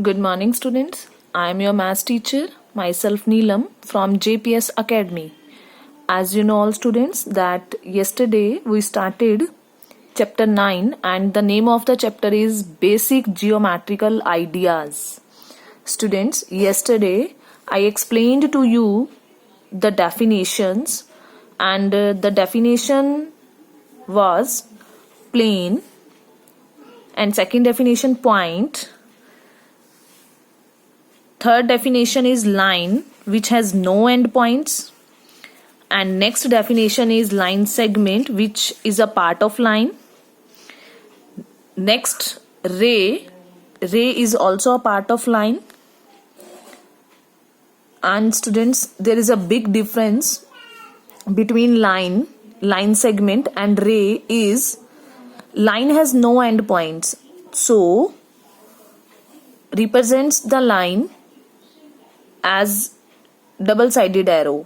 Good morning, students. I am your maths teacher, myself Neelam from JPS Academy. As you know, all students, that yesterday we started chapter 9 and the name of the chapter is Basic Geometrical Ideas. Students, yesterday I explained to you the definitions and the definition was plane and second definition point. Third definition is line which has no end points, and next definition is line segment which is a part of line. Next, ray is also a part of line. And students, there is a big difference between line segment and ray is line has no end points, so represents the line as double-sided arrow,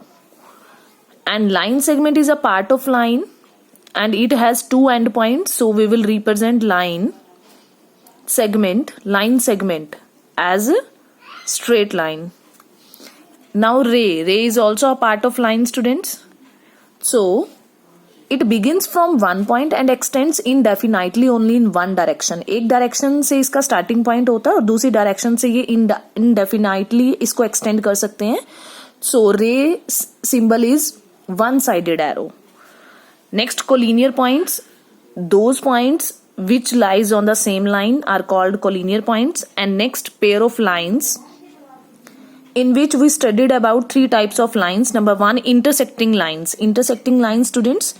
and line segment is a part of line and it has two end points, so we will represent line segment as a straight line. Now ray is also a part of line, students. So it begins from one point and extends indefinitely only in one direction. एक direction से इसका starting point होता है और दूसरी direction से ये indefinitely इसको एक्सटेंड कर सकते हैं. सो रे symbol is one sided arrow. Next, collinear points. Those points which lies on the same line are called collinear points. And next, pair of lines in which we studied about three types of lines. Number one, intersecting lines. Intersecting lines, students,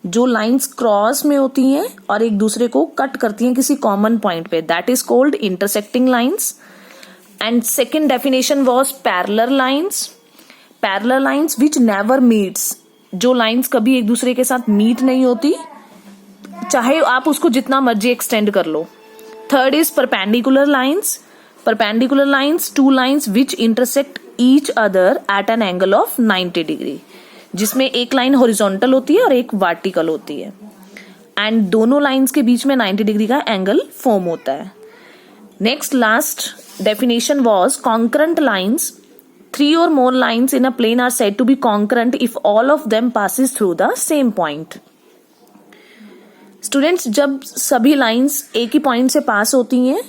जो lines cross में होती हैं और एक दूसरे को cut करती हैं किसी कॉमन पॉइंट पे, that is called intersecting lines. And second definition was parallel lines. Parallel lines which never meets, जो लाइंस कभी एक दूसरे के साथ मीट नहीं होती, चाहे आप उसको जितना मर्जी एक्सटेंड कर लो. Third is perpendicular lines. Perpendicular lines, two lines which intersect each other at an angle of 90 degree, जिसमें एक लाइन हॉरिजॉन्टल होती है और एक वर्टिकल होती है, एंड दोनों लाइंस के बीच में 90 डिग्री का एंगल फॉर्म होता है. Next, last definition was concurrent lines. Three और more lines in a plane are said to be concurrent if all of them passes through the same point. Students, जब सभी lines एक ही point से पास होती हैं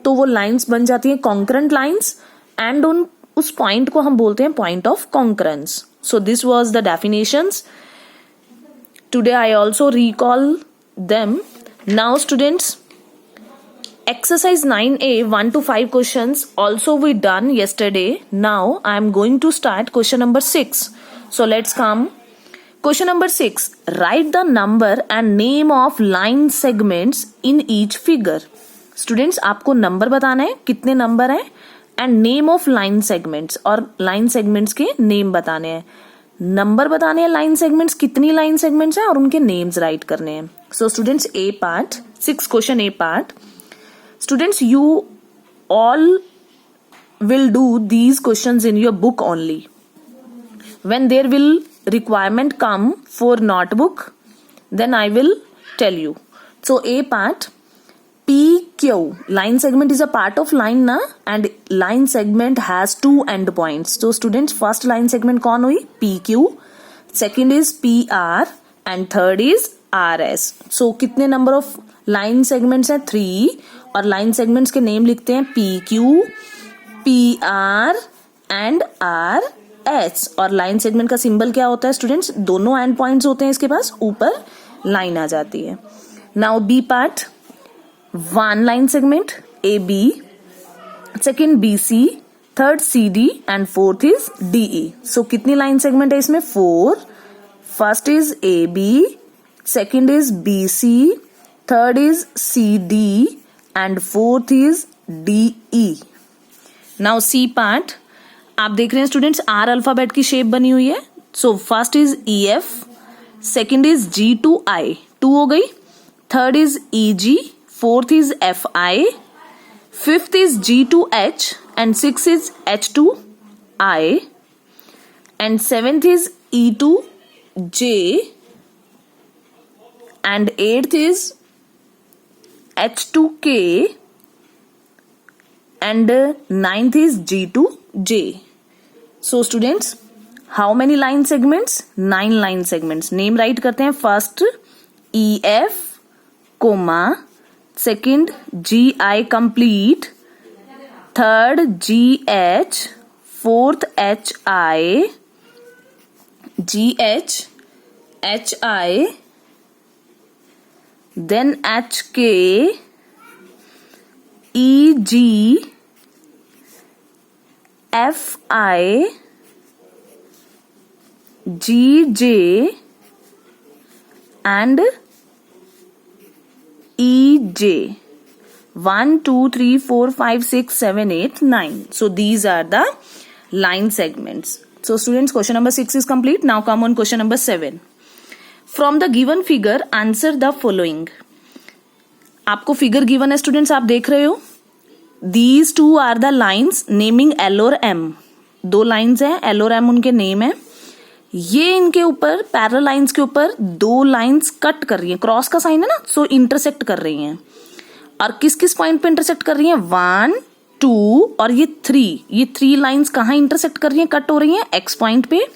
तो वो लाइंस बन जाती हैं कॉन्करेंट लाइंस, एंड उस पॉइंट को हम बोलते हैं point of concurrence. So this was the definitions. Today I also recall them. Now students, exercise 9A 1 to 5 questions also we done yesterday. Now I am going to start question number 6. So let's come. Question number 6. Write the number and name of line segments in each figure. Students, आपको number बताना है, कितने number हैं, and name of line segments, और line segments के name बताने हैं. Number बताने हैं लाइन सेगमेंट्स, कितनी लाइन सेगमेंट्स हैं, और उनके नेम्स राइट करने हैं. So students, A part 6 question A part. Students, you all will do these questions in your book only. When there will requirement come for notebook, then I will tell you. So A part, PQ, line segment is a part of line na, and line segment has two end points. So students, first line segment कौन हुई? PQ, second is PR, and third is RS. So कितने number of line segments हैं? 3, और line segments के name लिखते हैं PQ, PR and RS. और line segment का symbol क्या होता है स्टूडेंट्स? दोनों end points होते हैं इसके पास, ऊपर line आ जाती है. Now B part, one line segment AB, second BC, third CD, and fourth is DE. So कितनी line segment है इसमें? 4. First is AB, second is BC, third is CD, and fourth is DE. Now C part, आप देख रहे हैं students, R alphabet की shape बनी हुई है. So first is EF, second is G to I, 2 हो गई. Third is EG, fourth is FI, fifth is G to H, and sixth is H to I, and seventh is E to J, and eighth is H to K, and ninth is G to J. So students, how many line segments? 9 line segments. Name write करते हैं. First EF, second GI complete, third GH, fourth HI, GH, HI, then HK, EG, FI, GJ and EJ. 1, 2, 3, 4, 5, 6, 7, 8, 9. So these are the line segments. So students, question number 6 is complete. Now come on question number 7. From the given figure, answer the following. आपको figure given है students, आप देख रहे हो. These two are the lines naming L और M. 2 lines हैं, L और M उनके नेम है. ये इनके ऊपर पैरेलल लाइंस के ऊपर 2 लाइंस कट कर रही हैं. क्रॉस का साइन है ना, सो इंटरसेक्ट कर रही हैं. और किस किस पॉइंट पे इंटरसेक्ट कर रही हैं? 1, 2 और ये 3. ये 3 लाइंस कहाँ इंटरसेक्ट कर रही हैं, कट हो रही हैं? X पॉइंट पे.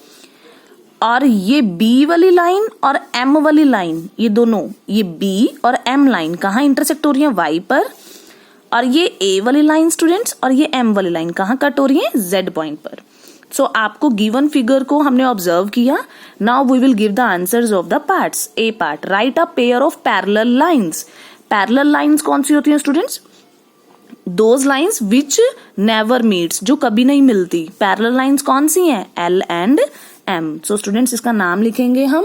और ये B वाली लाइन और M वाली लाइन, ये दोनों, ये B और M लाइन कहाँ इंटरसेक्ट हो रही है? Y पर. और ये A वाली लाइन स्टूडेंट्स और ये M वाली लाइन कहाँ कट हो रही है? Z पॉइंट पर. सो आपको गिवन फिगर को हमने ऑब्जर्व किया. Now we will give the answers of the parts. A part, write a pair of parallel lines. Parallel lines कौन सी होती हैं students? Those lines which never meets, जो कभी नहीं मिलती. पैरेलल लाइंस कौन सी हैं? L and M. So students, इसका नाम लिखेंगे हम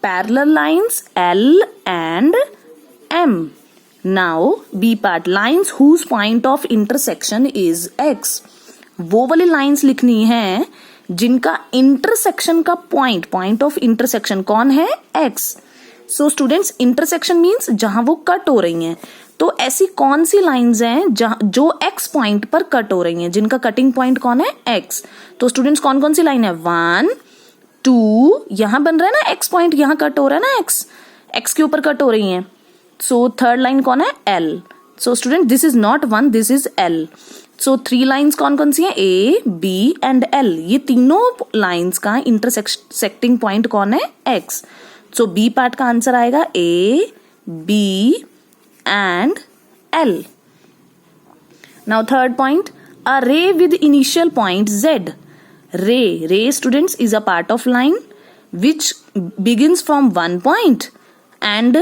parallel lines L and M. Now B part, lines whose point of intersection is X. वो वाली लाइंस लिखनी है जिनका इंटरसेक्शन का पॉइंट ऑफ इंटरसेक्शन कौन है? X. So students, intersection means जहां वो कट हो रही हैं. तो ऐसी कौन सी लाइंस हैं जो X पॉइंट पर कट हो रही हैं, जिनका कटिंग पॉइंट कौन है? X. तो स्टूडेंट्स, कौन कौन सी लाइन है? 1, 2, यहां बन रहा है ना X पॉइंट, यहां कट हो रहा है ना X के ऊपर कट हो रही हैं. सो थर्ड लाइन कौन है? L. So student, this is not 1, this is L. So 3 lines कौन कौन सी हैं? A, B and L. ये तीनों लाइंस का इंटरसेक्टिंग पॉइंट कौन है? X. सो B पार्ट का आंसर आएगा A, B and L. Now third point, a ray with initial point Z. Ray students is a part of line which begins from 1 point and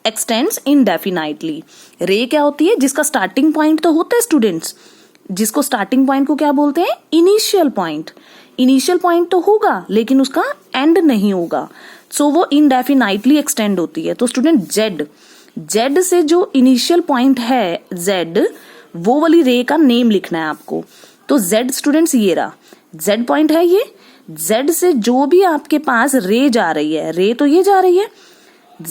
extends indefinitely. Ray क्या होती है? जिसका starting point तो होता है students, जिसको starting point को क्या बोलते हैं? Initial point. इनिशियल पॉइंट तो होगा लेकिन उसका एंड नहीं होगा, सो वो इनडेफिनाइटली एक्सटेंड होती है. तो स्टूडेंट, जेड से जो इनिशियल पॉइंट है Z, वो वाली रे का नेम लिखना है आपको. तो Z स्टूडेंट्स ये रहा, Z पॉइंट है ये. Z से जो भी आपके पास रे जा रही है, रे तो ये जा रही है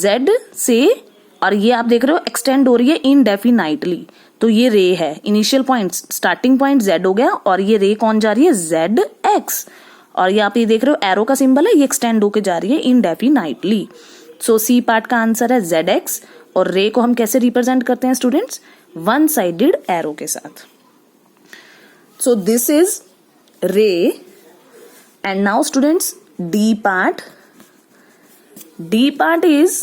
Z से, और ये आप देख रहे हो एक्सटेंड हो रही है इनडेफिनाइटली. तो ये रे है, initial point, starting point Z हो गया, और ये रे कौन जा रही है? ZX. और ये आप ये देख रहे हो एरो का सिंबल है, ये एक्सटेंड होके जा रही है इनडेफिनाइटली. सो सी पार्ट का आंसर है ZX. और रे को हम कैसे रिप्रेजेंट करते हैं स्टूडेंट्स? 1 साइडेड एरो के साथ. सो दिस इज रे. And now students, D part. D part is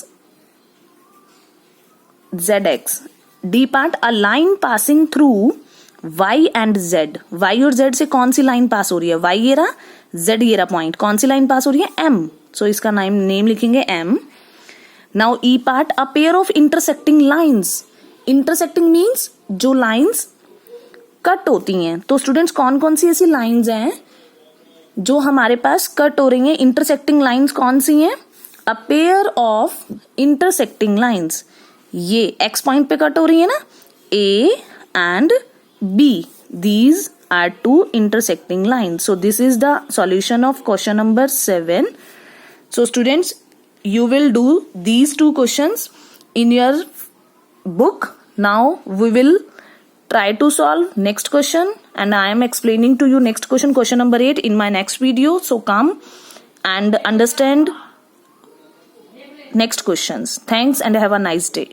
ZX. D part, a line passing through Y and Z. Y और Z से कौन सी लाइन पास हो रही है? Y ये रहा, Z ये रहा पॉइंट. कौन सी लाइन पास हो रही है? M. सो इसका नेम लिखेंगे M. Now E part, a pair of intersecting lines. Intersecting means जो लाइंस कट होती हैं. तो स्टूडेंट्स, कौन कौन सी ऐसी लाइंस हैं जो हमारे पास कट हो रही हैं? इंटरसेक्टिंग लाइंस कौन सी हैं? A pair of intersecting lines. ये X पॉइंट पे कट हो रही है ना, A and B. These are 2 intersecting lines. So this is the solution of question number 7. So students, you will do these 2 questions in your book. Now we will try to solve next question, and I am explaining to you next question, question number 8, in my next video. So come and understand next questions. Thanks and have a nice day.